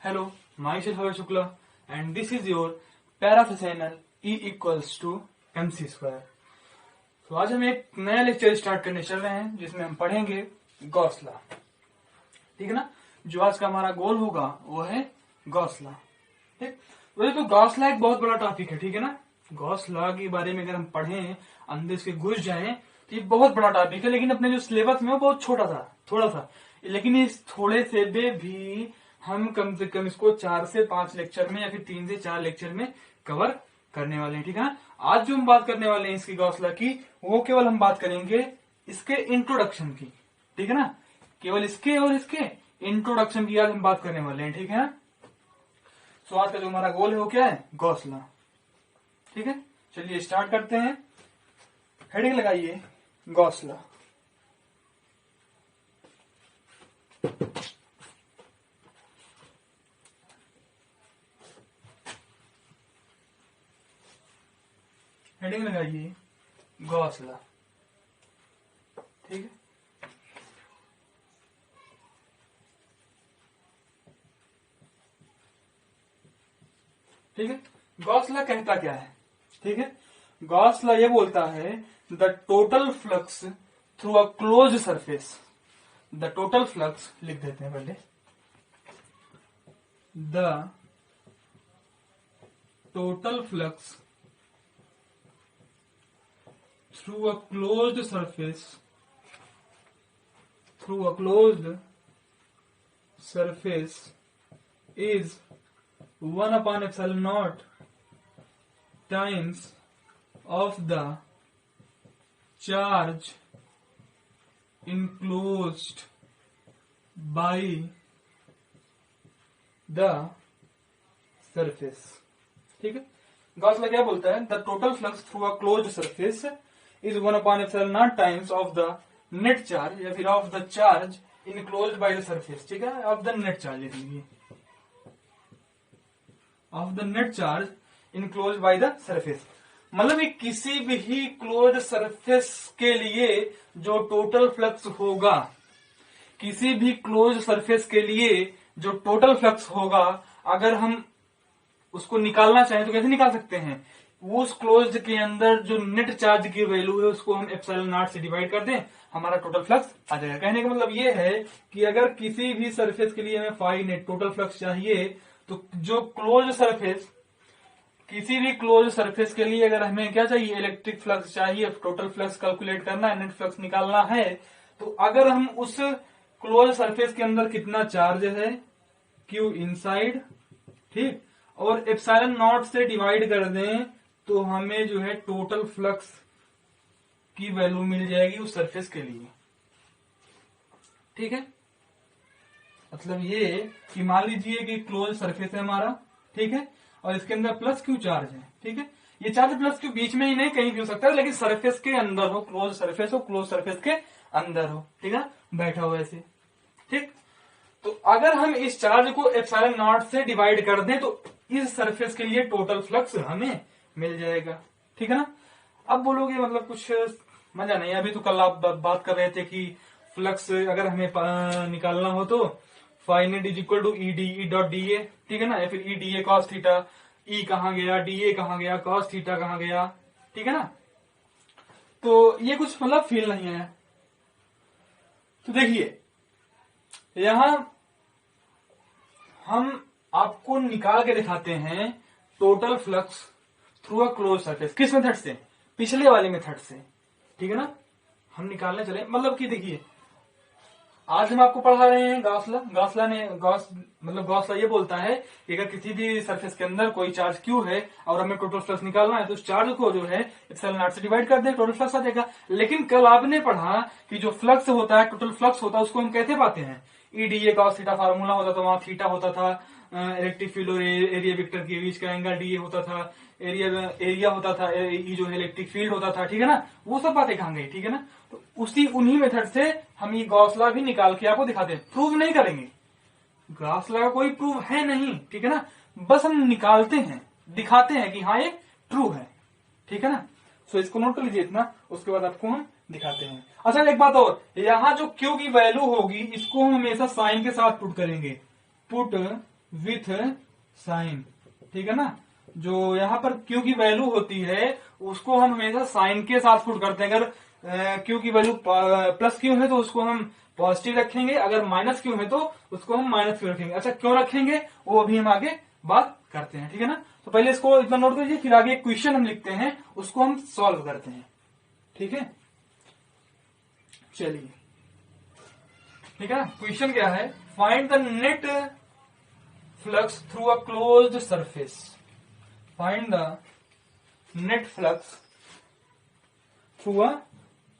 Hello, myself Havar Shukla and this is your पैराफिसाइनल E equals to MC square. तो आज हम एक नया लेक्चर स्टार्ट करने चल रहे हैं जिसमें हम पढ़ेंगे गॉस लॉ। ठीक है ना। जो आज का हमारा गोल होगा वो है गॉस लॉ। ठीक, वैसे तो गॉस लॉ एक बहुत बड़ा टॉपिक है। ठीक है ना। गॉस लॉ के बारे में अगर हम पढ़ें, अंदर से घुस जाएं तो ये बहुत बड़ा टॉपिक है, लेकिन अपने जो सिलेबस में वो बहुत छोटा था, थोड़ा सा। लेकिन इस थोड़े से भी हम कम से कम इसको 4 से 5 लेक्चर में या फिर 3 से 4 लेक्चर में कवर करने वाले हैं। ठीक है ना। आज जो हम बात करने वाले हैं इसकी गॉस लॉ की, वो केवल हम बात करेंगे इसके इंट्रोडक्शन की। ठीक है ना। केवल इसके और इसके इंट्रोडक्शन की आज हम बात करने वाले हैं। ठीक है ना। सो आज का जो हमारा गोल है वो क्या है? Gauss law. ठीक है, चलिए स्टार्ट करते हैं। हेडिंग लगाइए गॉस लॉ। हेडिंग लगाइए गॉस लॉ। ठीक है, ठीक है। गॉस लॉ कहता क्या है? ठीक है, गॉस लॉ ये बोलता है the total flux through a close surface. The total flux लिख देते हैं पहले। The total flux through a closed surface is 1 upon epsilon naught times of the charge enclosed by the surface। ठीक है, Gauss law क्या बोलता है? The total flux through a closed surface is 1 upon epsilon naught times of the net charge या फिर of the charge enclosed by the surface। ठीक है, of the net charge लिख लीजिए, of the net charge enclosed by the surface। मतलब ये किसी भी क्लोज्ड सरफेस के लिए जो टोटल फ्लक्स होगा, किसी भी क्लोज्ड सरफेस के लिए जो टोटल फ्लक्स होगा, अगर हम उसको निकालना चाहें तो कैसे निकाल सकते हैं? उस क्लोज्ड के अंदर जो नेट चार्ज की वैल्यू है उसको हम एप्सिलॉन नॉट से डिवाइड कर दें, हमारा टोटल फ्लक्स आ जाएगा। कहने का मतलब ये है कि अगर किसी भी सरफेस के लिए हमें फाई नेट टोटल फ्लक्स चाहिए, तो जो क्लोज्ड सरफेस, किसी भी क्लोज सरफेस के लिए अगर हमें क्या चाहिए? इलेक्ट्रिक फ्लक्स चाहिए, टोटल फ्लक्स कैलकुलेट करना है, नेट फ्लक्स निकालना है, तो अगर हम उस क्लोज सरफेस के अंदर कितना चार्ज है, क्यू इनसाइड, ठीक, और एप्सिलॉन नॉट से डिवाइड कर दें, तो हमें जो है टोटल फ्लक्स की वैल्यू मिल जाएगी उस सरफेस के लिए। ठीक है, मतलब ये कि मान लीजिए कि क्लोज सरफेस है हमारा, ठीक है, और इसके अंदर प्लस क्यू चार्ज है। ठीक है, ये चार्ज प्लस क्यू बीच में ही नहीं, कहीं भी हो सकता है, लेकिन सरफेस के अंदर हो, क्लोज सरफेस हो, क्लोज सरफेस के अंदर हो। ठीक है, बैठा हो ऐसे। ठीक, तो अगर हम इस चार्ज को एप्सिलॉन नॉट से डिवाइड कर दें तो इस सरफेस के लिए टोटल फ्लक्स हमें मिल जाएगा। ठीक है ना। अब बोलोगे मतलब कुछ मजा नहीं। अभी तो कल आप बात कर रहे थे कि फ्लक्स अगर हमें निकालना हो तो phi net is equal to E D E dot D A. ठीक है ना, या फिर E D A cos theta. E कहां गया, डी ए कहां गया, कॉस थीटा कहां गया। ठीक है ना। तो ये कुछ मतलब फील नहीं है। तो देखिए, यहां हम आपको निकाल के दिखाते हैं total flux through a close surface. किस मेथड से? पिछले वाले मेथड से। ठीक है ना। हम निकालने चले, मतलब कि देखिए, आज हम आपको पढ़ा रहे हैं गॉस लॉ। गॉस लॉ ये बोलता है कि अगर किसी भी सरफेस के अंदर कोई चार्ज क्यू है और हमें टोटल फ्लक्स निकालना है, तो उस चार्ज को जो है एप्सिलॉन नॉट से डिवाइड कर दें, टोटल फ्लक्स आ जाएगा। लेकिन कल आपने पढ़ा कि जो फ्लक्स होता है, टोटल फ्लक्स होता है, उसको हम कैसे पाते हैं? ई D A cos theta formula होता था, वहां थीटा होता था इलेक्ट्रिक फील्ड और एरिया वेक्टर के बीच का एंगल, डी ए होता था, एरिया होता था, ई जो है इलेक्ट्रिक फील्ड होता था। ठीक है ना। वो सब बातें कहां गई? ठीक है ना। तो उन्हीं मेथड से हम ये गॉस लॉ भी निकाल के आपको दिखाते हैं। प्रूव नहीं करेंगे, गॉस लॉ का कोई प्रूव है नहीं। ठीक है ना, बस हम निकालते हैं, दिखाते हैं कि हाँ ये ट्रू है। ठीक है ना। सो इसको नोट कर लीजिए इतना, उसके बाद आपको हम दिखाते हैं। अच्छा, एक बात और, यहाँ जो क्यू की वैल्यू होगी इसको हम हमेशा साइन के साथ पुट करेंगे। पुट विथ साइन, ठीक है ना। जो यहाँ पर क्यू की वैल्यू होती है उसको हम हमेशा साइन के साथ पुट करते हैं। अगर क्यू की वैल्यू प्लस क्यू है तो उसको हम पॉजिटिव रखेंगे, अगर माइनस क्यू है तो उसको हम माइनस क्यू रखेंगे। अच्छा, क्यों रखेंगे वो अभी हम आगे बात करते हैं, ठीक है ना। तो पहले इसको इतना नोट कीजिए, फिर आगे एक क्वेश्चन हम लिखते हैं, उसको हम सॉल्व करते हैं, ठीक है। चलिए, ठीक है ना। क्वेश्चन क्या है, find the net flux through a closed surface. Find the net flux through a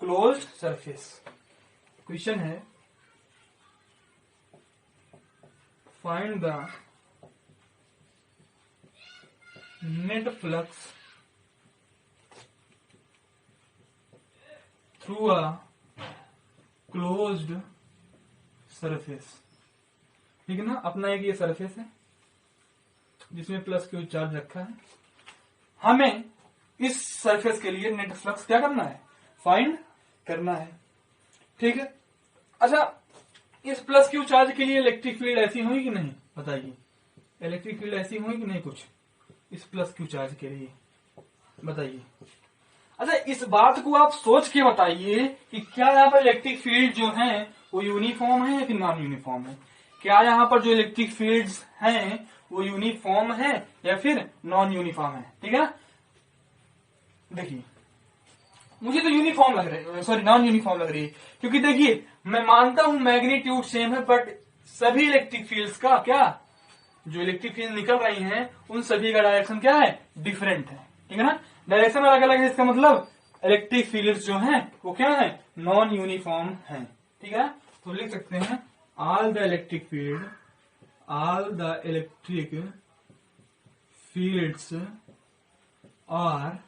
closed surface. Question है, find the net flux through a closed surface, ठीक है ना। अपना एक ये सरफेस है जिसमें प्लस क्यू चार्ज रखा है। हमें इस सरफेस के लिए नेट फ्लक्स क्या करना है, फाइंड करना है, ठीक है। अच्छा, इस प्लस क्यू चार्ज के लिए इलेक्ट्रिक फील्ड ऐसी हुई कि नहीं, बताइए। इलेक्ट्रिक फील्ड ऐसी हुई कि नहीं कुछ इस प्लस क्यू चार्ज के लिए, बताइए। अच्छा, इस बात को आप सोच के बताइए कि क्या यहाँ पर इलेक्ट्रिक फील्ड जो है वो यूनिफॉर्म है या फिर नॉन यूनिफॉर्म है। क्या यहाँ पर जो इलेक्ट्रिक फील्ड्स हैं वो यूनिफॉर्म है या फिर नॉन यूनिफॉर्म है, ठीक है ना। देखिए, मुझे तो यूनिफॉर्म लग रही है, सॉरी नॉन यूनिफॉर्म लग रही है, क्योंकि देखिए मैं मानता हूं मैग्नीट्यूड सेम है, बट सभी इलेक्ट्रिक फील्ड्स का क्या, जो इलेक्ट्रिक फील्ड निकल रही हैं उन सभी का डायरेक्शन क्या है, डिफरेंट है, ठीक है ना। डायरेक्शन अलग अलग है, इसका मतलब इलेक्ट्रिक फील्ड्स जो हैं वो क्या है, नॉन यूनिफॉर्म है, ठीक है। तो लिख सकते हैं all the electric fields are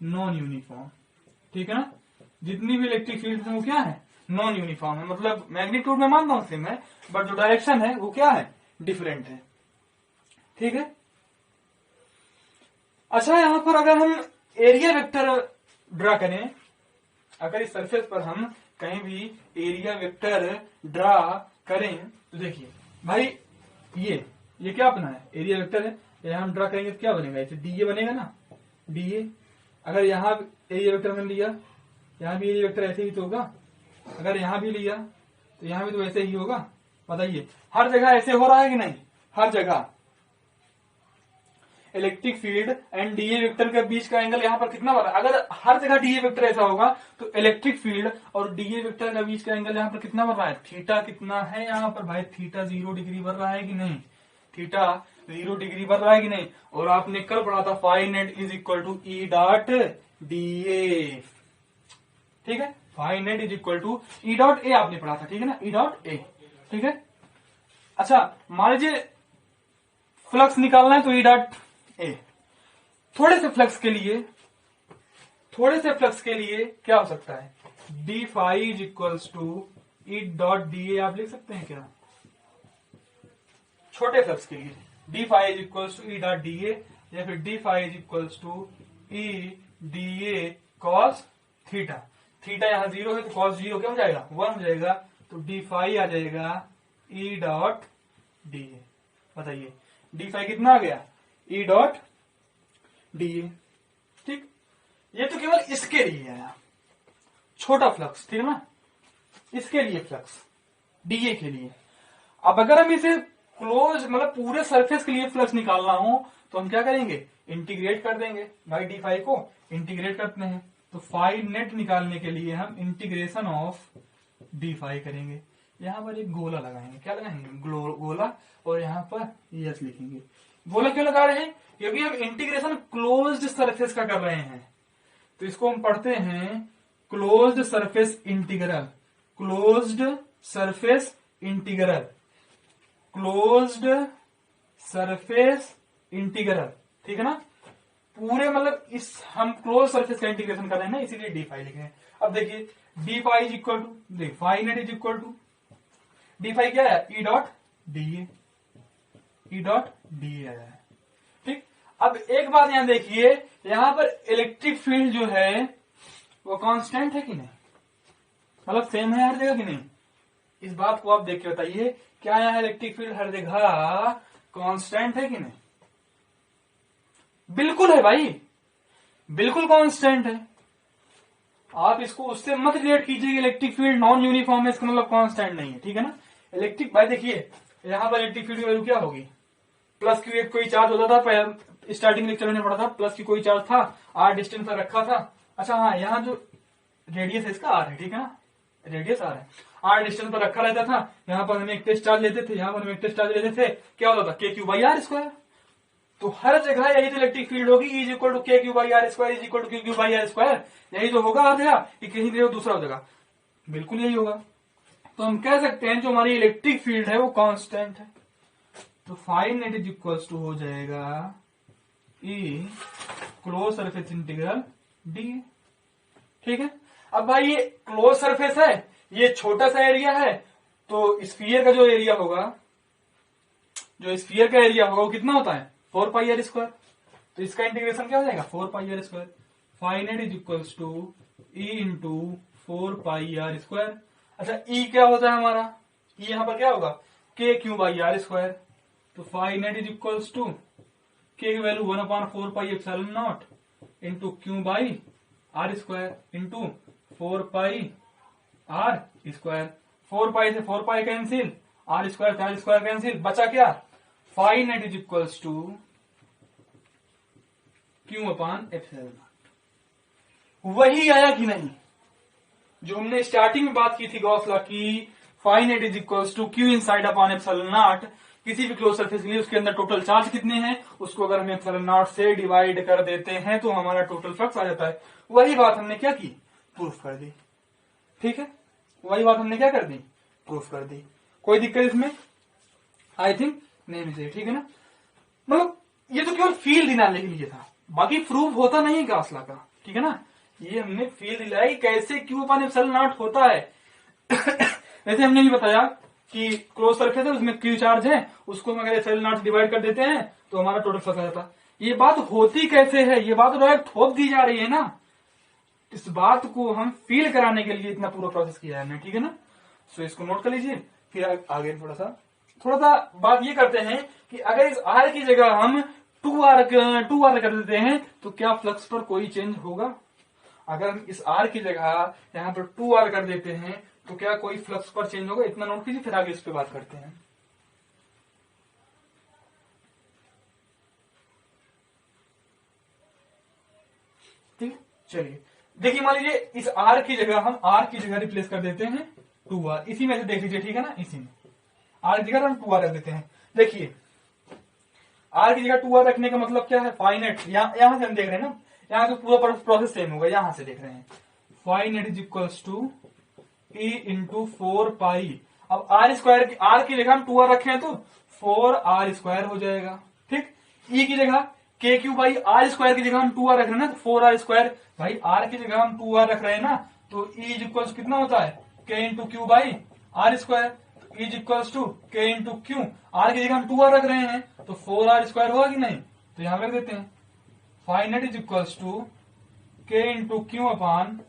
non uniform, ठीक है ना। जितनी भी इलेक्ट्रिक फील्ड है वो क्या है, नॉन यूनिफॉर्म है। मतलब मैग्नीट्यूड में मानता हूं सेम है, बट जो डायरेक्शन है वो क्या है, डिफरेंट है, ठीक है। अच्छा, यहां पर अगर हम एरिया वेक्टर ड्रा करें, अगर इस सरफेस पर हम कहीं भी एरिया वेक्टर ड्रा करें तो देखिए भाई, ये क्या अपना है, एरिया वेक्टर है। यहां हम ड्रा करेंगे तो क्या बनेगा, इसे डीए बनेगा ना, डीए। अगर यहां एरिया वेक्टर हमने लिया, यहां भी एरिया वेक्टर ऐसे ही तो होगा। अगर यहां भी लिया तो यहां भी तो ऐसे ही होगा। बताइए, हर जगह ऐसे हो रहा है कि नहीं, हर जगह electric field and DA vector के बीच का एंगल यहाँ पर कितना बन रहा है। अगर हर जगह डीए वेक्टर ऐसा होगा तो इलेक्ट्रिक फील्ड और डीए वेक्टर के बीच का एंगल यहाँ पर कितना बन रहा है, थीटा कितना है यहाँ पर भाई, थीटा 0 डिग्री बन रहा है कि नहीं, थीटा 0 डिग्री बन रहा है कि नहीं। और आपने कल पढ़ा था phi net is equal to E dot D A, ठीक है। Phi net is equal to E dot A आपने पढ़ा था, ठीक है ना, ई डॉट ए, ठीक है। अच्छा, मान लीजिए फ्लक्स निकालना है तो ई डॉट ए। थोड़े से फ्लक्स के लिए क्या हो सकता है, D phi is equals to E dot D A आप लिख सकते हैं क्या। छोटे फ्लक्स के लिए D phi is equals to E dot D A, या फिर D phi is equals to E D A cos theta. Theta यहाँ 0 है तो कॉस 0 क्या हो जाएगा, 1 हो जाएगा। तो डी फाई आ जाएगा ई डॉट डी ए। बताइए डी फाई कितना आ गया, ई डॉट डीए, ठीक। ये तो केवल इसके लिए है, छोटा फ्लक्स, ठीक है ना, इसके लिए फ्लक्स डीए के लिए। अब अगर हम इसे क्लोज मतलब पूरे सरफेस के लिए फ्लक्स निकालना हो तो हम क्या करेंगे, इंटीग्रेट कर देंगे भाई, डी फाई को इंटीग्रेट करते हैं। तो फाई नेट निकालने के लिए हम इंटीग्रेशन ऑफ डी फाई करेंगे। यहां पर एक गोला लगाएंगे, क्या लगाएंगे, गोला, और यहां पर यस लिखेंगे। गोला क्यों लगा रहे हैं, क्योंकि हम इंटीग्रेशन क्लोज्ड सरफेस का कर रहे हैं। तो इसको हम पढ़ते हैं closed surface integral, closed surface integral, closed surface integral, ठीक है ना। पूरे मतलब इस हम क्लोज सरफेस का इंटीग्रेशन कर रहे हैं ना, इसीलिए डी फाई लिखे हैं। अब देखिए D phi is equal to, देख phi net is equal to D phi क्या है, E dot D A, E dot D A आया है, ठीक। अब एक बात यहां देखिए, यहां पर इलेक्ट्रिक फील्ड जो है वो कांस्टेंट है कि नहीं, मतलब सेम है हर जगह कि नहीं। इस बात को आप देख के बताइए, क्या यहाँ इलेक्ट्रिक फील्ड हर जगह कांस्टेंट है कि नहीं? बिल्कुल है भाई, बिल्कुल कांस्टेंट है। आप इसको उससे मत रिलेट कीजिए। इलेक्ट्रिक फील्ड नॉन यूनिफॉर्म है, इसका मतलब कांस्टेंट नहीं है, ठीक है ना। इलेक्ट्रिक भाई देखिए यहां पर इलेक्ट्रिक फील्ड की वैल्यू क्या होगी, प्लस क्यू, एक कोई चार्ज होता था स्टार्टिंग लेक्चर में पढ़ा था, प्लस की कोई चार्ज था, आर डिस्टेंस पर रखा था। अच्छा हाँ, यहाँ जो रेडियस है इसका आर है, ठीक है ना, रेडियस आर है, आर डिस्टेंस पर रखा रहता था। यहाँ पर हम एक टेस्ट चार्ज लेते थे, यहाँ पर हम एक टेस्ट चार्ज लेते थे, क्या होता था के क्यू बाई आर स्क्वायर। तो हर जगह यही तो इलेक्ट्रिक फील्ड होगी, is equal to K Q by R square is equal to K Q by R square. यही तो होगा हर जगह, कि कहीं भी हो दूसरा हो जगह बिल्कुल यही होगा। तो हम कह सकते हैं जो हमारी इलेक्ट्रिक फील्ड है वो कांस्टेंट है। तो phi net is equal to हो जाएगा E close surface integral D. ठीक है, अब भाई ये क्लोज सरफेस है, ये छोटा सा एरिया है, तो स्फीयर का जो एरिया होगा, जो स्फीयर का एरिया होगा वो कितना होता है 4 पाई आर स्क्वायर। तो इसका इंटीग्रेशन क्या हो जाएगा 4 pi R square. Phi net is equal to E into 4 pi R square. अच्छा ई क्या होता है हमारा, ई यहां पर क्या होगा K Q by R square. तो phi net is equal to K की value 1/4 pi epsilon naught into Q by R square into 4 pi R square. 4 pi से 4 pi cancel, R square cancel, बचा क्या phi net is equal to Q upon epsilon naught. वही आया कि नहीं जो हमने स्टार्टिंग में बात की थी गॉस लॉ की, phi net is equal to Q inside upon epsilon naught. किसी भी क्लोज सरफेस के लिए उसके अंदर टोटल चार्ज कितने हैं उसको अगर हम एप्सिलॉन नॉट से डिवाइड कर देते हैं तो हमारा टोटल फ्लक्स आ जाता है। वही बात हमने क्या की, प्रूफ कर दी। ठीक है, वही बात हमने क्या कर दी, प्रूफ कर दी। कोई दिक्कत इसमें आई थिंक नहीं होनी चाहिए, ठीक है ना। मतलब ये तो केवल फील दिलाने के लिए था, बाकी प्रूफ होता नहीं गॉस लॉ का, ठीक है ना। ये हमने फील दिलाई कैसे क्यू अपान एप्सिलॉन नॉट होता है। वैसे हमने भी बताया कि क्लोज सरफेस है उसमें क्यू चार्ज है, उसको हम अगर एप्सिलॉन नॉट डिवाइड कर देते हैं तो हमारा टोटल फ्लक्स आ जाता है। ये बात होती कैसे है, ये बात डायरेक्ट थोप दी जा रही है ना। इस बात को हम फील कराने के लिए इतना पूरा प्रोसेस किया है हमने, ठीक है ना। सो इसको नोट कर लीजिए, फिर आगे थोड़ा सा बात ये करते हैं कि अगर इस आर की जगह हम 2r कर देते हैं तो क्या फ्लक्स पर कोई चेंज होगा। अगर हम इस r की जगह यहां पर 2r कर देते हैं तो क्या कोई फ्लक्स पर चेंज होगा, इतना नोट कीजिए, फिर आगे इस पे बात करते हैं। ठीक है, चलिए देखिए, मान लीजिए इस r की जगह हम r की जगह रिप्लेस कर देते हैं 2r, इसी में से देख लीजिए, ठीक है ना, इसी में r की जगह हम 2r रख देते हैं। देखिए r की जगह 2r रखने का मतलब क्या है, फाइनेट, यहां से हम देख रहे हैं ना, यहां से पूरा प्रोसेस सेम होगा, यहां से देख रहे हैं phi net is equals to E into 4 pi. अब आर स्क्वायर, आर की जगह हम 2r रखे हैं तो 4r स्क्वायर हो जाएगा। ठीक, ई की जगह के क्यू बाई आर स्क्वायर की जगह हम 2r रख रहे हैं ना, तो 4r स्क्वायर। भाई आर की जगह हम 2r रख रहे हैं ना, तो ई इज इक्वल्स कितना होता है K into Q by R square, is equals to K into Q. R की जगह हम 2r रख रहे हैं तो 4r स्क्वायर होगा कि नहीं, तो यहां रख देते हैं phi net is equals to K into Q upon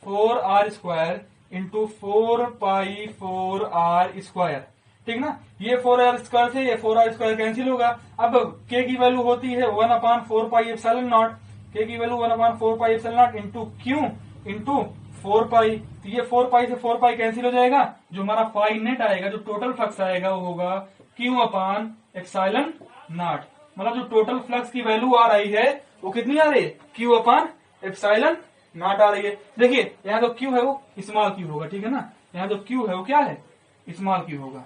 4r square into 4 pi 4r square. ठीक ना, ये 4r स्क्वायर से ये 4r स्क्वायर कैंसिल होगा। अब k की वैल्यू होती है 1/4 पाई एप्सिलॉन नॉट, k की value 1/4 pi epsilon naught into Q into 4 पाई। तो ये 4 पाई से 4 पाई कैंसिल हो जाएगा, जो हमारा फाइनेट आएगा, जो टोटल फ्लक्स आएगा वो होगा क्यू अपान एप्सिलॉन नॉट। मतलब जो टोटल फ्लक्स की वैल्यू आ रही है वो कितनी आ रही है, क्यू अपान एप्सिलॉन नॉट आ रही है। देखिए यहाँ जो क्यू है वो स्मॉल क्यू होगा, ठीक है ना, यहाँ जो क्यू है वो क्या है स्मॉल क्यू होगा,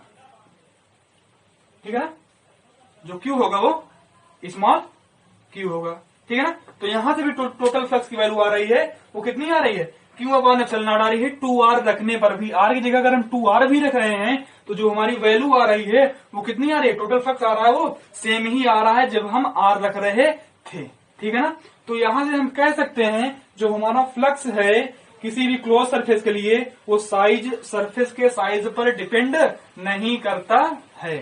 ठीक है ना, जो क्यू होगा वो स्मॉल क्यू होगा, ठीक है ना। तो यहां से भी टोटल फ्लक्स की वैल्यू आ रही है, वो कितनी आ रही है क्यू अपान एप्सिलॉन नॉट आ रही है। 2r रखने पर भी, r की जगह अगर हम 2r भी रख रहे हैं तो जो हमारी वैल्यू आ रही है वो कितनी आ रही है, टोटल फ्लक्स आ रहा है वो सेम ही आ रहा है जब हम r रख रहे थे, ठीक है ना। तो यहां से हम कह सकते हैं जो हमारा फ्लक्स है किसी भी क्लोज सरफेस के लिए वो साइज, सरफेस के साइज पर डिपेंड नहीं करता है।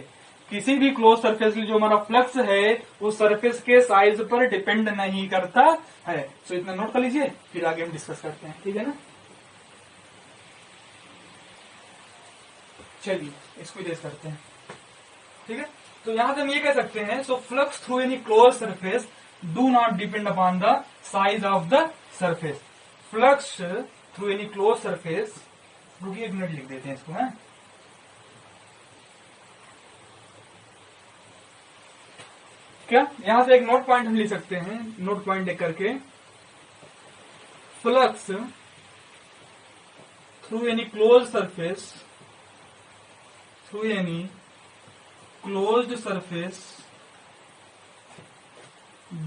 किसी भी क्लोज सरफेस के लिए जो हमारा फ्लक्स है वो सरफेस के साइज पर डिपेंड नहीं करता है। सो इतना नोट कर लीजिए, फिर आगे हम डिस्कस करते हैं, ठीक है ना। चलिए इसको डिस्कस करते हैं। ठीक है, तो यहां से हम ये कह सकते हैं, so flux through any close surface do not depend upon the size of the surface. Flux through any close surface, रुकिए एक मिनट लिख देते हैं इसको, है क्या, यहां से एक नोट पॉइंट हम लिख सकते हैं, नोट पॉइंट लिख करके, flux through any close surface, through any closed surface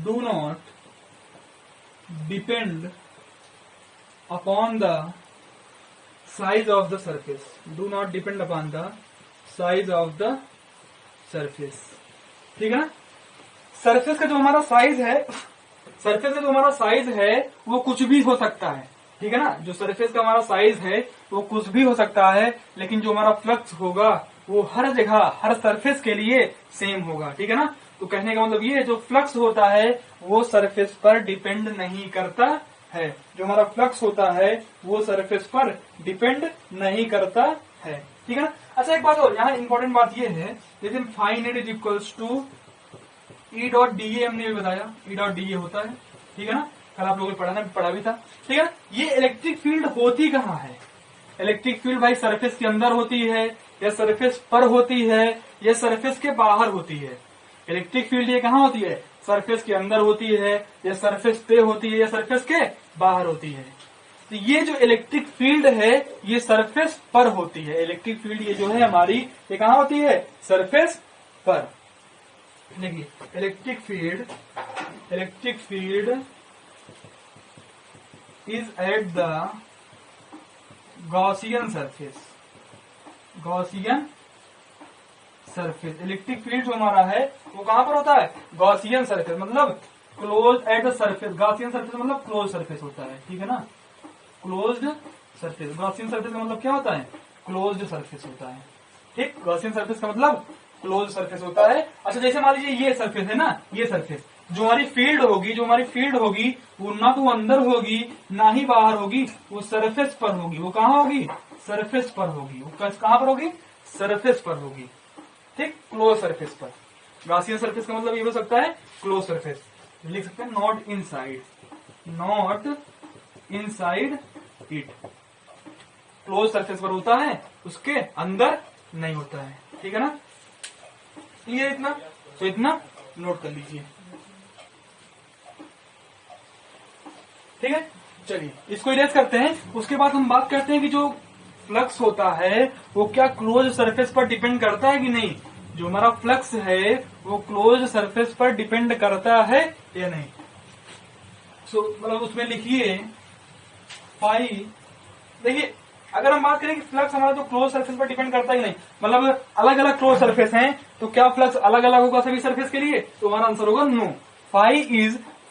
do not depend upon the size of the surface, do not depend upon the size of the surface। ठीक है ना, surface का जो हमारा साइज है, surface का जो हमारा साइज है वो कुछ भी हो सकता है, ठीक है ना, जो सरफेस का हमारा साइज है वो कुछ भी हो सकता है, लेकिन जो हमारा फ्लक्स होगा वो हर जगह हर सरफेस के लिए सेम होगा, ठीक है ना। तो कहने का मतलब ये है, जो फ्लक्स होता है वो सरफेस पर डिपेंड नहीं करता है, जो हमारा फ्लक्स होता है वो सरफेस पर डिपेंड नहीं करता है, ठीक है ना। अच्छा एक बात और, यहाँ इंपॉर्टेंट बात ये है, जैसे phi it is equals to E dot D A, हमने भी बताया ई डॉट डी ए होता है, ठीक है ना, कल आप लोगों ने पढ़ा भी था, ठीक है। ये इलेक्ट्रिक फील्ड होती कहाँ है, इलेक्ट्रिक फील्ड भाई सरफेस के अंदर होती है या सरफेस पर होती है या सरफेस के बाहर होती है। इलेक्ट्रिक फील्ड ये कहाँ होती है, सरफेस के अंदर होती है या सरफेस पे होती है या सरफेस के बाहर होती है। तो ये जो इलेक्ट्रिक फील्ड है ये सरफेस पर होती है, इलेक्ट्रिक फील्ड ये जो है हमारी, ये कहाँ होती है, सरफेस पर। देखिए electric field is at the Gaussian surface, electric field जो हमारा है वो कहां पर होता है, गॉसियन सरफेस, मतलब close eight the surface, Gaussian surface मतलब क्लोज सरफेस होता है, ठीक है ना, क्लोज्ड सरफेस, गॉसियन सरफेस का मतलब क्या होता है, क्लोज्ड सरफेस होता है, ठीक, गॉसियन सरफेस का मतलब क्लोज सरफेस होता है। अच्छा जैसे मान लीजिए ये सरफेस है ना, ये सरफेस जो हमारी फील्ड होगी वो ना तो अंदर होगी ना ही बाहर होगी, वो सरफेस पर होगी, वो कहाँ होगी, सरफेस पर होगी, वो कहाँ पर होगी, सरफेस पर होगी, ठीक, क्लोज सरफेस पर। गॉसियन सरफेस का मतलब ये हो सकता है क्लोज सरफेस, लिख सकते हैं not inside it, close surface पर होता है, उसके अंदर नहीं होता है, ठीक है ना। क्लियर इतना, तो इतना नोट कर लीजिए, ठीक है। चलिए इसको इरेज करते हैं, उसके बाद हम बात करते हैं कि जो फ्लक्स होता है वो क्या क्लोज सरफेस पर डिपेंड करता है कि नहीं, जो हमारा फ्लक्स है वो क्लोज सरफेस पर डिपेंड करता है या नहीं। सो मतलब उसमें लिखिए फाई, देखिए अगर हम बात करें कि फ्लक्स हमारा जो क्लोज सरफेस पर डिपेंड करता है कि नहीं, मतलब अलग अलग क्लोज सरफेस हैं तो क्या फ्लक्स अलग अलग होगा सभी सरफेस के लिए, तो हमारा आंसर होगा no,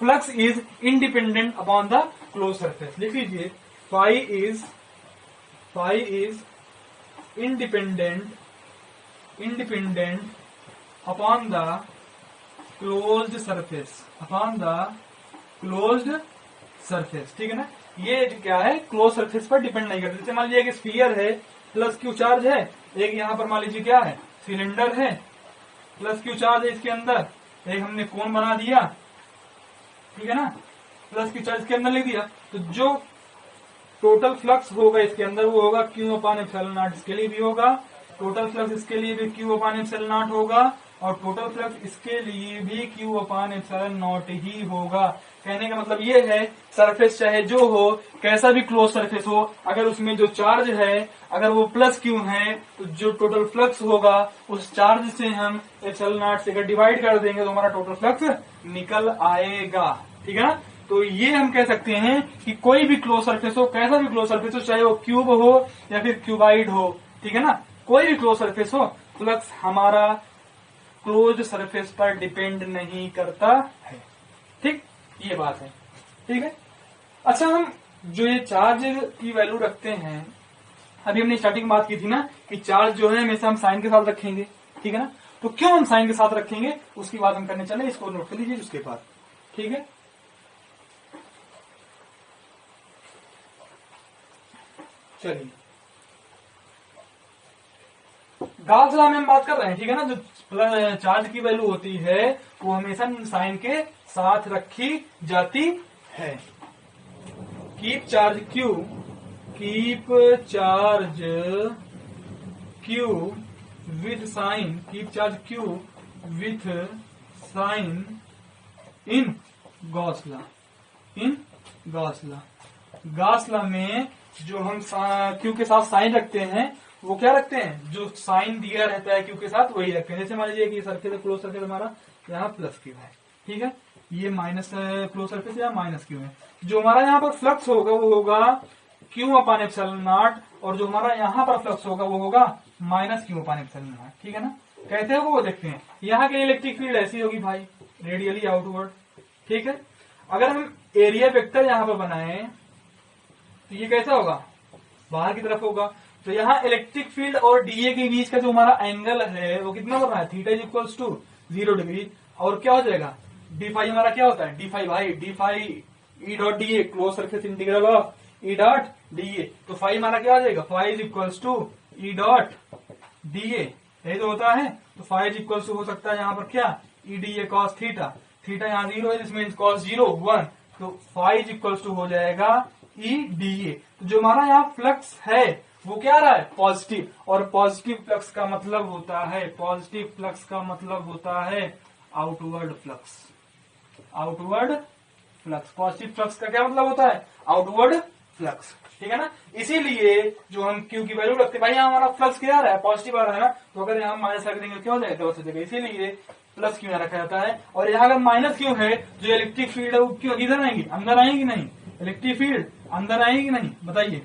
flux is independent upon the close surface. लिख लीजिए phi is independent upon the closed surface, ठीक है ना। ये क्या है, क्लोज सरफेस पर डिपेंड नहीं करता। जैसे मान लीजिए एक स्फीयर है, प्लस क्यू चार्ज है, एक यहाँ पर मान लीजिए क्या है, सिलेंडर है, प्लस क्यू चार्ज है इसके अंदर, एक हमने कोन बना दिया, ठीक है ना, प्लस क्यू चार्ज इसके अंदर ले दिया, तो जो टोटल फ्लक्स होगा इसके अंदर वो होगा क्यू अपान एप्सिलॉन नॉट, इसके लिए भी होगा, टोटल फ्लक्स इसके लिए भी क्यू अपान एप्सिलॉन नॉट होगा, और टोटल फ्लक्स इसके लिए भी क्यू अपान एप्सिलॉन नॉट ही होगा। कहने का मतलब ये है, सरफेस चाहे जो हो, कैसा भी क्लोज सरफेस हो, अगर उसमें जो चार्ज है अगर वो प्लस क्यू है, तो जो टोटल फ्लक्स होगा उस चार्ज से हम एप्सिलॉन नॉट से अगर डिवाइड कर देंगे तो हमारा टोटल फ्लक्स निकल आएगा, ठीक है ना। तो ये हम कह सकते हैं कि कोई भी क्लोज सरफेस हो, कैसा भी क्लोज सरफेस हो, चाहे वो क्यूब हो या फिर क्यूबाइड हो, ठीक है ना, कोई भी क्लोज सरफेस हो, फ्लक्स हमारा क्लोज सरफेस पर डिपेंड नहीं करता है, ठीक, ये बात है, ठीक है। अच्छा हम जो ये चार्ज की वैल्यू रखते हैं, अभी हमने स्टार्टिंग में बात की थी ना कि चार्ज जो है हमेशा हम साइन के साथ रखेंगे, ठीक है ना, तो क्यों हम साइन के साथ रखेंगे उसकी बात हम करने चले, इसको नोट कर लीजिए उसके बाद, ठीक है। चलिए गॉस लॉ में हम बात कर रहे हैं, ठीक है ना। जो चार्ज की वैल्यू होती है वो हमेशा साइन के साथ रखी जाती है। Keep charge Q, keep charge Q with sign, keep charge Q with sign in Gauss law, in Gauss law. Gauss law में जो हम क्यू के साथ साइन रखते हैं वो क्या रखते हैं, जो साइन दिया रहता है क्यू के साथ वही रखते हैं। जैसे मान लीजिए कि सर्फेस क्लोज सर्फेस हमारा यहाँ प्लस क्यू है, ठीक है, ये माइनस क्लोज सर्फेस या माइनस क्यू है। जो हमारा यहाँ पर फ्लक्स होगा वो होगा क्यू अपान एप्सिलॉन नॉट, और जो हमारा यहाँ पर फ्लक्स होगा वो होगा minus Q upon epsilon naught, ठीक है ना। कहते हैं वो देखते हैं यहाँ की इलेक्ट्रिक फील्ड ऐसी होगी भाई, रेडियली आउटवर्ड, ठीक है। अगर हम एरिया वेक्टर यहाँ पर बनाए तो ये कैसा होगा, बाहर की तरफ होगा। तो यहाँ इलेक्ट्रिक फील्ड और डीए के बीच का जो हमारा एंगल है वो कितना बन रहा है, theta is equals to 0 degree. और क्या हो जाएगा, डी फाई हमारा क्या होता है, डी फाई भाई, D phi E dot D A, close surface integral of E dot D A. तो फाई हमारा क्या हो जाएगा, phi is equals to E dot D A, यही तो होता है। तो फाई इज इक्वल्स टू हो सकता है यहाँ पर क्या, ई D A cos theta, theta यहाँ 0 है, दिस मीन्स कॉस 0 1, तो फाई इज इक्वल्स टू हो जाएगा ई डी ए। तो जो हमारा यहाँ फ्लक्स है वो क्या रहा है, पॉजिटिव, और पॉजिटिव फ्लक्स का मतलब होता है, पॉजिटिव फ्लक्स का मतलब होता है outward flux, outward flux. Positive flux का क्या मतलब होता है, आउटवर्ड फ्लक्स, ठीक है ना। इसीलिए जो हम क्यू की वैल्यू रखते हैं, भाई यहाँ हमारा फ्लक्स क्या आ रहा है, पॉजिटिव आ रहा है ना, तो अगर यहाँ माइनस रख देंगे क्या हो जाएगा, गलत हो जाएगा। इसीलिए प्लस क्यू यहाँ रखा जाता है। और यहाँ अगर माइनस क्यू है, जो इलेक्ट्रिक फील्ड है वो क्यों इधर आएंगी, अंदर आएंगी नहीं, इलेक्ट्रिक फील्ड अंदर आएगी नहीं, बताइए,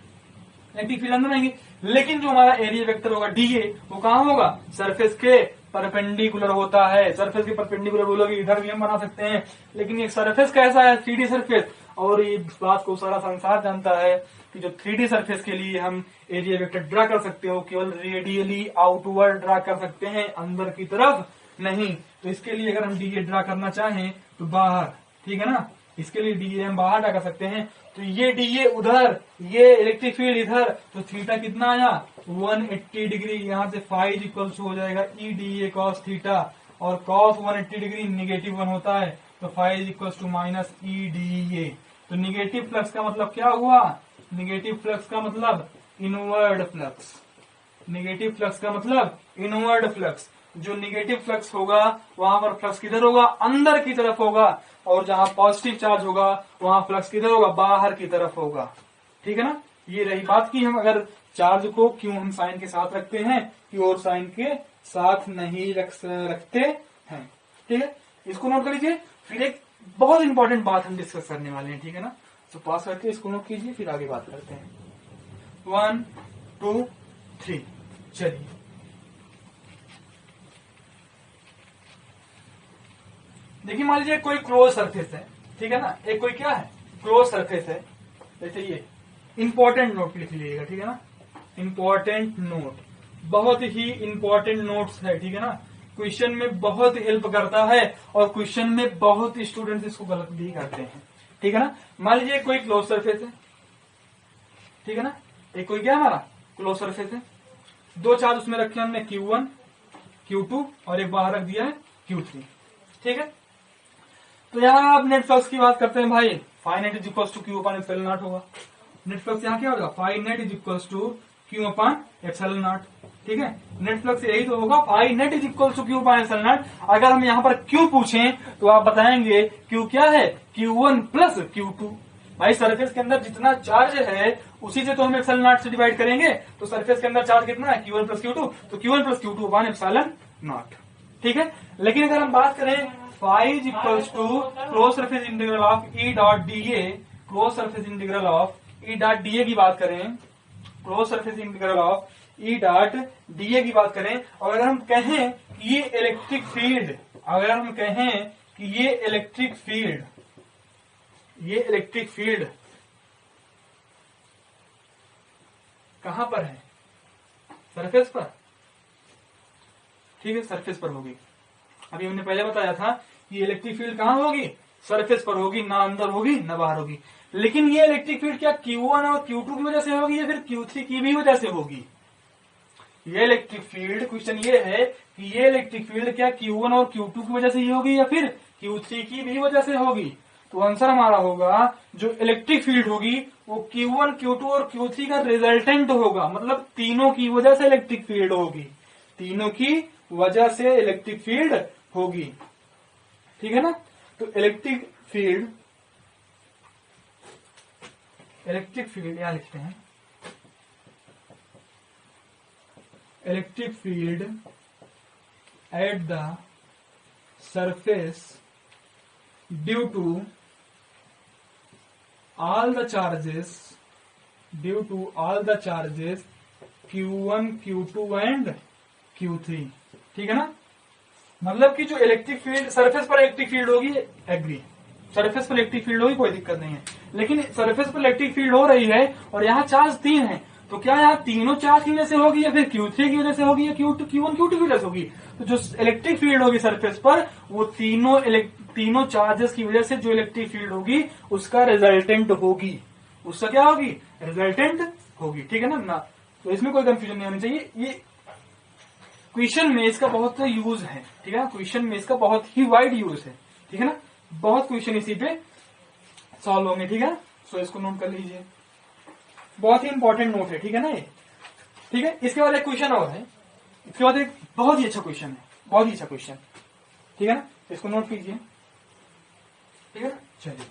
इलेक्ट्रिक फील्ड अंदर आएंगे। लेकिन जो हमारा एरिया वेक्टर होगा डीए, वो कहाँ होगा, सरफेस के परपेंडिकुलर होता है। सरफेस के परपेंडिकुलर बोलोगे, इधर भी हम बना सकते हैं, लेकिन ये सरफेस कैसा है, 3D सरफेस। और ये बात को सारा संसार जानता है कि जो 3D सरफेस के लिए हम एरिया वेक्टर ड्रा कर सकते हो, केवल रेडियली आउटवर्ड ड्रा कर सकते हैं, अंदर की तरफ नहीं। तो इसके लिए अगर हम डीए ड्रा करना चाहें तो बाहर, ठीक है ना, इसके लिए डीए हम बाहर ड्रा कर सकते हैं। तो ये डीए उधर, ये इलेक्ट्रिक फील्ड इधर, तो थीटा कितना आया 180 डिग्री। यहाँ से फाइव इक्वल हो जाएगा ई डीए कॉस थीटा, और कॉस 180 डिग्री निगेटिव 1 होता है, तो phi equal to minus E D A. तो निगेटिव फ्लक्स का मतलब क्या हुआ, निगेटिव फ्लक्स का मतलब इनवर्ड फ्लक्स, निगेटिव फ्लक्स का मतलब इनवर्ड फ्लक्स। जो निगेटिव फ्लक्स होगा वहां पर फ्लक्स किधर होगा, अंदर की तरफ होगा, और जहां पॉजिटिव चार्ज होगा वहां फ्लक्स किधर होगा, बाहर की तरफ होगा, ठीक है ना। ये रही बात की हम अगर चार्ज को क्यों हम साइन के साथ रखते हैं, क्यों और साइन के साथ नहीं रखते हैं, ठीक है, इसको नोट कर लीजिए। फिर एक बहुत इंपॉर्टेंट बात हम डिस्कस करने वाले हैं, ठीक है ना। तो पास करके इसको नोट कीजिए, फिर आगे बात करते हैं। 1 2 3 चलिए। देखिए मान लीजिए कोई क्लोज सरफेस है, ठीक है ना, एक कोई क्या है, क्लोज सरफेस है। जैसे ये इंपॉर्टेंट नोट लिख लीजिएगा, ठीक है ना, इंपॉर्टेंट नोट, बहुत ही इंपॉर्टेंट नोट्स है, ठीक है ना। क्वेश्चन में बहुत हेल्प करता है, और क्वेश्चन में बहुत स्टूडेंट्स इसको गलत भी करते हैं, ठीक है ना। मान लीजिए कोई क्लोज सरफेस है, ठीक है ना, एक कोई क्या हमारा क्लोज सरफेस है, दो चार्ज उसमें रखे हमने Q1 Q2 और एक बाहर रख दिया है Q3, ठीक है। तो यहाँ आप नेट फ्लक्स की बात करते हैं भाई, phi net is equal to Q upon epsilon naught होगा। नेट फ्लक्स यहाँ क्या होगा, phi net is equal to Q upon epsilon naught, ठीक है। नेट फ्लक्स यही तो होगा, phi net is equal to Q upon epsilon naught. अगर हम यहाँ पर क्यू पूछें तो आप बताएंगे क्यू क्या है, Q1 प्लस Q2। भाई सरफेस के अंदर जितना चार्ज है उसी से तो हम एप्सिलॉन नॉट से डिवाइड करेंगे, तो सरफेस के अंदर चार्ज कितना है Q1 प्लस Q2, तो Q1 प्लस Q2 अपान एप्सिलॉन नॉट, ठीक है। लेकिन अगर हम बात करें phi is equals to close surface integral of E dot D A, close surface integral of E dot D A की बात करें, close surface integral of E dot D A की बात करें, और अगर हम कहें कि ये इलेक्ट्रिक फील्ड, अगर हम कहें कि ये इलेक्ट्रिक फील्ड, ये इलेक्ट्रिक फील्ड कहां पर है, सरफेस पर, ठीक है, सरफेस पर होगी। अभी हमने पहले बताया था कि इलेक्ट्रिक फील्ड कहां होगी, सरफेस पर होगी, ना अंदर होगी ना बाहर होगी। लेकिन ये इलेक्ट्रिक फील्ड क्या Q1 और Q2 की वजह से होगी या फिर Q3 की भी वजह से होगी, ये इलेक्ट्रिक फील्ड, क्वेश्चन ये है कि ये इलेक्ट्रिक फील्ड क्या Q1 और Q2 की वजह से ही होगी या फिर Q3 की भी वजह से होगी? तो आंसर हमारा होगा जो इलेक्ट्रिक फील्ड होगी वो Q1, Q2 और Q3 का रिजल्टेंट होगा, मतलब तीनों की वजह से इलेक्ट्रिक फील्ड होगी, तीनों की वजह से इलेक्ट्रिक फील्ड होगी। ठीक है ना? तो इलेक्ट्रिक फील्ड यहां लिखते हैं, electric field at the surface due to all the charges Q1, Q2 and Q3। ठीक है ना? मतलब कि जो इलेक्ट्रिक फील्ड सरफेस पर इलेक्ट्रिक फील्ड होगी, एग्री, सरफेस पर इलेक्ट्रिक फील्ड होगी, कोई दिक्कत नहीं है, लेकिन सरफेस पर इलेक्ट्रिक फील्ड हो रही है और यहाँ चार्ज 3 है, तो क्या यहाँ तीनों चार्ज की वजह से होगी या फिर Q3 की वजह से होगी या Q1, Q2 की वजह से होगी? तो जो इलेक्ट्रिक फील्ड होगी सरफेस पर वो तीनों चार्जेस की वजह से जो इलेक्ट्रिक फील्ड होगी उसका रिजल्टेंट होगी, उसका क्या होगी? रिजल्टेंट होगी। ठीक है ना? तो इसमें कोई कंफ्यूजन नहीं होनी चाहिए। ये क्वेश्चन में इसका बहुत यूज है। ठीक है ना? क्वेश्चन में इसका बहुत ही वाइड यूज है। ठीक है ना? बहुत क्वेश्चन इसी पे सॉल्व होंगे। ठीक है? सो इसको नोट कर लीजिए, बहुत ही इंपॉर्टेंट नोट है। ठीक है ना? ये ठीक है। इसके बाद एक क्वेश्चन और है, इसके बाद एक बहुत ही अच्छा क्वेश्चन है, बहुत ही अच्छा क्वेश्चन। ठीक है ना? इसको नोट कीजिए। ठीक है? चलिए,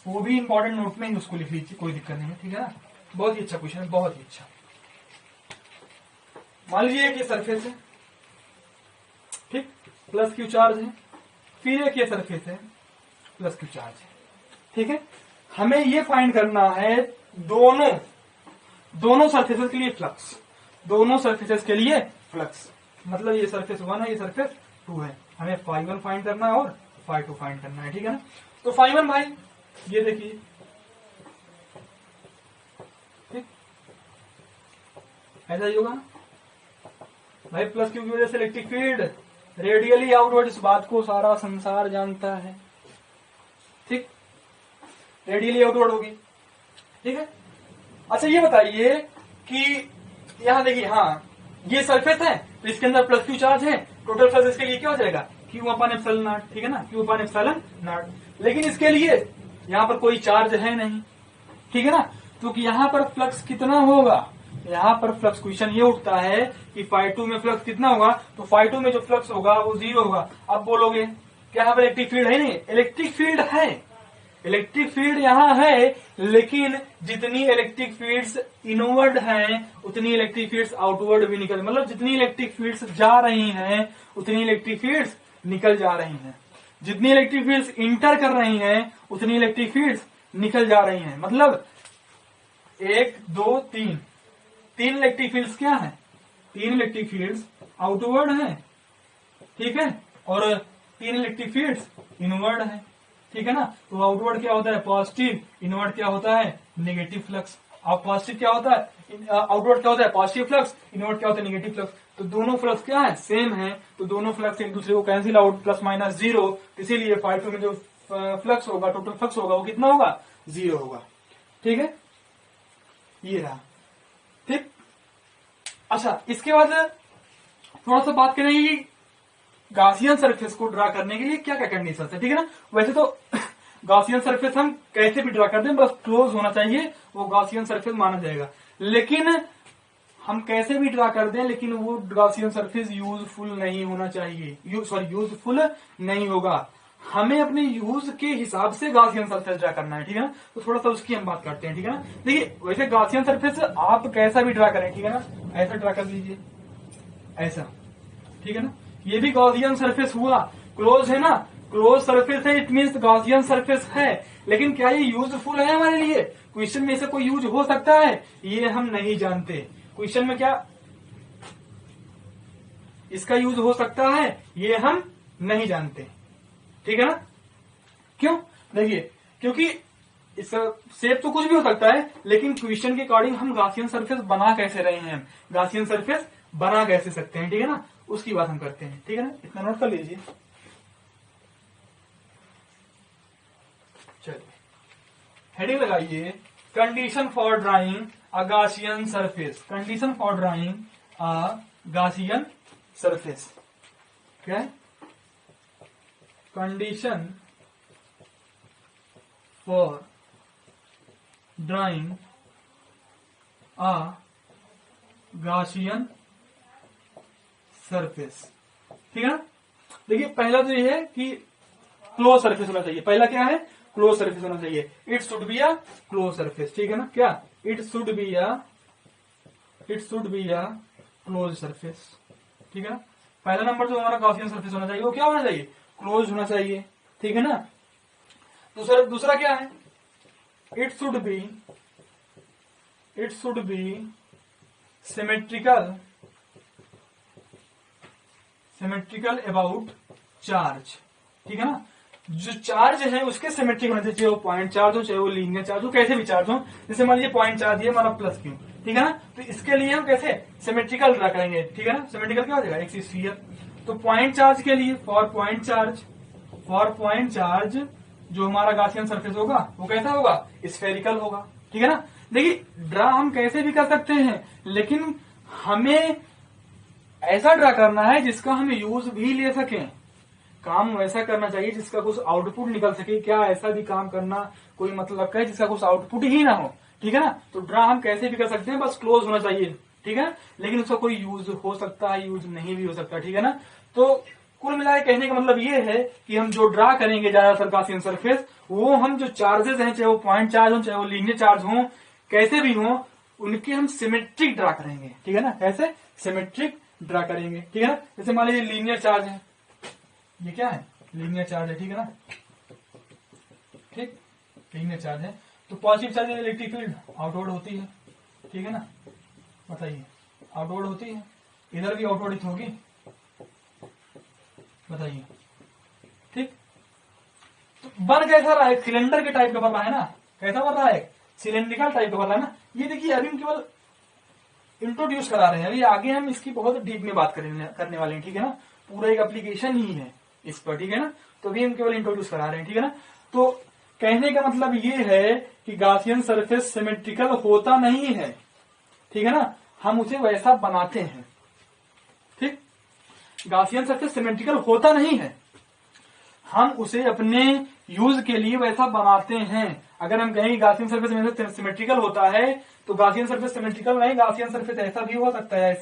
वो भी इंपॉर्टेंट नोट में ही उसको लिख लीजिए, कोई दिक्कत नहीं है। ठीक है ना? बहुत ही अच्छा क्वेश्चन है, बहुत ही अच्छा। मान लीजिए कि सरफेस है, ठीक, प्लस क्यू चार्ज है, फिर एक ये सरफेस है, प्लस क्यू चार्ज है। ठीक है? हमें ये फाइंड करना है दोनों सरफेसेस के लिए फ्लक्स, दोनों सरफेसेस के लिए फ्लक्स, मतलब ये सरफेस 1 है, ये सरफेस 2 है। हमें φ1 फाइंड करना है और φ2 फाइंड करना है। ठीक है ना? तो φ1 भाई ये देखिए, ठीक, ऐसा ही होगा ना भाई, प्लस क्यू की वजह से इलेक्ट्रिक फील्ड रेडियली आउटवर्ड, इस बात को सारा संसार जानता है। ठीक, रेडियली आउटवर्ड होगी। ठीक है? अच्छा ये बताइए कि यहां देखिए, हाँ ये सरफेस है तो इसके अंदर प्लस क्यू चार्ज है, टोटल फ्लक्स इसके लिए क्या हो जाएगा? Q/ε0। ठीक है ना? Q/ε0। लेकिन इसके लिए यहां पर कोई चार्ज है नहीं। ठीक है ना? तो यहाँ पर फ्लक्स कितना होगा? यहाँ पर फ्लक्स क्वेश्चन ये उठता है कि φ2 में फ्लक्स कितना होगा? तो φ2 में जो फ्लक्स होगा वो 0 होगा। अब बोलोगे क्या यहाँ पर इलेक्ट्रिक फील्ड है? नहीं, इलेक्ट्रिक फील्ड है, इलेक्ट्रिक फील्ड यहाँ है, लेकिन जितनी इलेक्ट्रिक फील्ड्स इनवर्ड हैं उतनी इलेक्ट्रिक फील्ड्स आउटवर्ड भी निकल, मतलब जितनी इलेक्ट्रिक फील्ड्स जा रही हैं उतनी इलेक्ट्रिक फील्ड्स निकल जा रही हैं, जितनी इलेक्ट्रिक फील्ड्स इंटर कर रही हैं उतनी इलेक्ट्रिक फील्ड्स निकल जा रही हैं। मतलब 1, 2, 3, 3 इलेक्ट्रिक फील्ड्स क्या है? 3 इलेक्ट्रिक फील्ड्स आउटवर्ड है, ठीक है, और 3 इलेक्ट्रिक फील्ड्स इनवर्ड है। ठीक है ना? तो आउटवर्ड क्या होता है? पॉजिटिव, इनवर्ड क्या होता है? Negative flux. अब पॉजिटिव क्या होता है? आउटवर्ड क्या होता है? पॉजिटिव फ्लक्स, इनवर्ड क्या होता है? Negative flux. तो दोनों फ्लक्स क्या है? सेम है, तो दोनों फ्लक्स एक दूसरे को कैंसिल आउट, प्लस माइनस 0, इसीलिए φ2 में जो फ्लक्स होगा, टोटल फ्लक्स होगा, वो कितना होगा? 0 होगा। ठीक है? ये रहा। ठीक, अच्छा इसके बाद थोड़ा सा बात करेंगे गॉसियन सरफेस को ड्रा करने के लिए क्या क्या कंडीशन है। ठीक है ना? वैसे तो गॉसियन सरफेस हम कैसे भी ड्रा कर दें, बस क्लोज होना चाहिए, वो गॉसियन सरफेस माना जाएगा। लेकिन हम कैसे भी ड्रा कर दें, लेकिन वो गॉसियन सरफेस यूजफुल नहीं होना चाहिए, यूजफुल नहीं होगा। हमें अपने यूज के हिसाब से गॉसियन सरफेस ड्रा करना है। ठीक है ना? तो थोड़ा सा उसकी हम बात करते हैं। ठीक है ना? देखिए वैसे गॉसियन सरफेस आप कैसा भी ड्रा करें, ठीक है ना, ऐसा ड्रा कर लीजिए, ऐसा। ठीक है ना? ये भी गॉसियन सरफेस हुआ, क्लोज है ना, क्लोज सरफेस है, इट मीन्स गॉसियन सरफेस है। लेकिन क्या ये यूजफुल है हमारे लिए? क्वेश्चन में से कोई यूज हो सकता है? ये हम नहीं जानते। क्वेश्चन में क्या इसका यूज हो सकता है? ये हम नहीं जानते। ठीक है ना? क्यों? देखिए, क्योंकि इस शेप तो कुछ भी हो सकता है, लेकिन क्वेश्चन के अकॉर्डिंग हम गॉसियन सरफेस बना कैसे रहे हैं, गॉसियन सरफेस बना कैसे सकते हैं, ठीक है ना, उसकी बात हम करते हैं। ठीक है ना? इतना नोट कर लीजिए। चलिए हेडिंग लगाइए, condition for drawing a Gaussian surface. Condition for drawing a Gaussian surface. क्या है? Condition for drawing a Gaussian surface. ठीक है ना? देखिए पहला तो ये है कि क्लोज सरफेस होना चाहिए. पहला क्या है? क्लोज सरफेस होना चाहिए. It should be a close surface. ठीक है ना? क्या? It should be a close surface. ठीक है ना? पहला नंबर जो हमारा गॉसियन सरफेस होना चाहिए वो क्या होना चाहिए? क्लोज होना चाहिए. ठीक है ना? दूसरा क्या है? It should be symmetrical about charge. ठीक है ना? जो चार्ज है उसके सिमेट्रिक होने चाहिए. वो पॉइंट चार्ज हो, चाहे वो लीनियर चार्ज हो, कैसे भी चार्ज हो. जैसे मान लीजिए पॉइंट चार्ज है हमारा प्लस क्यू. ठीक है ना? तो इसके लिए हम कैसे सिमेट्रिकल ड्रा करेंगे. ठीक है ना? सिमेट्रिकल क्या हो जाएगा? एक स्फीयर. तो पॉइंट चार्ज के लिए फॉर पॉइंट चार्ज जो हमारा गॉसियन सरफेस होगा वो कैसा होगा? स्फेरिकल होगा. ठीक है ना? देखिए ड्रा हम कैसे भी कर सकते हैं, लेकिन हमें ऐसा ड्रा करना है जिसका हम यूज भी ले सकें. काम वैसा करना चाहिए जिसका कुछ आउटपुट निकल सके. क्या ऐसा भी काम करना कोई मतलब का है जिसका कुछ आउटपुट ही ना हो. ठीक है ना? तो ड्रा हम कैसे भी कर सकते हैं, बस क्लोज होना चाहिए. ठीक है? लेकिन उसका कोई यूज हो सकता है, यूज नहीं भी हो सकता. ठीक है ना? तो कुल मिलाकर कहने का मतलब ये है कि हम जो ड्रा करेंगे ज्यादातर गॉसियन सरफेस, वो हम जो चार्जेस हैं, चाहे वो पॉइंट चार्ज हो, चाहे वो लीनियर चार्ज हो, कैसे भी हो, उनके हम सिमेट्रिक ड्रा करेंगे. ठीक है ना? कैसे? सिमेट्रिक ड्रा करेंगे. ठीक है ना? जैसे मान लीजिए लीनियर चार्ज है. ये क्या है? लीनियर चार्ज है. ठीक है ना? ठीक, लीनियर चार्ज है. तो positive charge electric field outward होती है. ठीक है ना? बताइए, आउटवर्ड होती है. इधर भी आउटवर्ड होगी. बताइए. ठीक. तो बन कैसा रहा है? सिलेंडर के टाइप का बन रहा है ना. कैसा बन रहा है? सिलेंड्रिकल टाइप का बन रहा है ना. ये देखिए अभी हम केवल इंट्रोड्यूस करा रहे हैं. अभी आगे हम इसकी बहुत डीप में बात करने वाले हैं. ठीक है ना? पूरा एक एप्लीकेशन ही है इस पर. ठीक है ना? तो अभी हम केवल इंट्रोड्यूस करा रहे हैं. ठीक है ना? तो कहने का मतलब ये है कि गॉसियन सरफेस सिमेट्रिकल होता नहीं है. ठीक है ना? हम उसे वैसा बनाते हैं. ठीक, गॉसियन सरफेस सिमेट्रिकल होता नहीं है, हम उसे अपने यूज के लिए वैसा बनाते हैं. अगर हम कहें गॉसियन सरफेस सिमेट्रिकल होता है तो गॉसियन सरफेस सिमेट्रिकल नहीं, गॉसियन सरफेस ऐसा भी हो सकता है,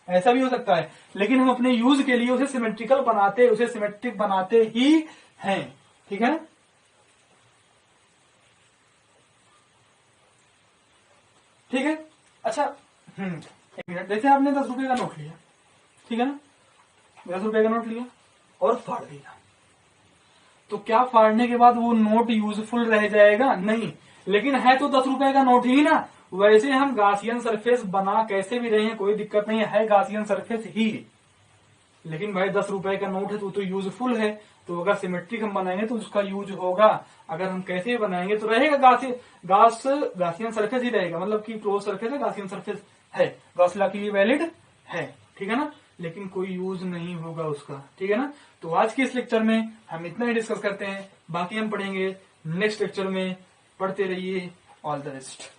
ऐसा भी हो सकता है. लेकिन हम अपने यूज के लिए उसे सिमेट्रिकल बनाते, उसे सिमेट्रिक बनाते ही हैं. ठीक है? ठीक है. अच्छा, एक मिनट. जैसे आपने 10 रुपए का नोट लिया. ठीक है ना? 10 रुपए का नोट लिया और फाड़ दिया. तो क्या फाड़ने के बाद वो नोट यूजफुल रह जाएगा? नहीं. लेकिन है तो 10 रुपए का नोट ही ना. वैसे हम गॉसियन सरफेस बना कैसे भी रहे हैं, कोई दिक्कत नहीं है गॉसियन सरफेस ही. लेकिन भाई 10 रुपए का नोट है तो यूजफुल है. तो अगर सिमेट्रिक हम बनाएंगे तो उसका यूज होगा. अगर हम कैसे भी बनाएंगे तो रहेगा गॉसियन सरफेस ही रहेगा. मतलब कि क्लोज सरफेस है, गॉसियन सरफेस है, गॉस लॉ के लिए वैलिड है. ठीक है ना? लेकिन कोई यूज नहीं होगा उसका. ठीक है ना? तो आज के इस लेक्चर में हम इतना ही डिस्कस करते हैं. बाकी हम पढ़ेंगे नेक्स्ट लेक्चर में. पढ़ते रहिए. All the best.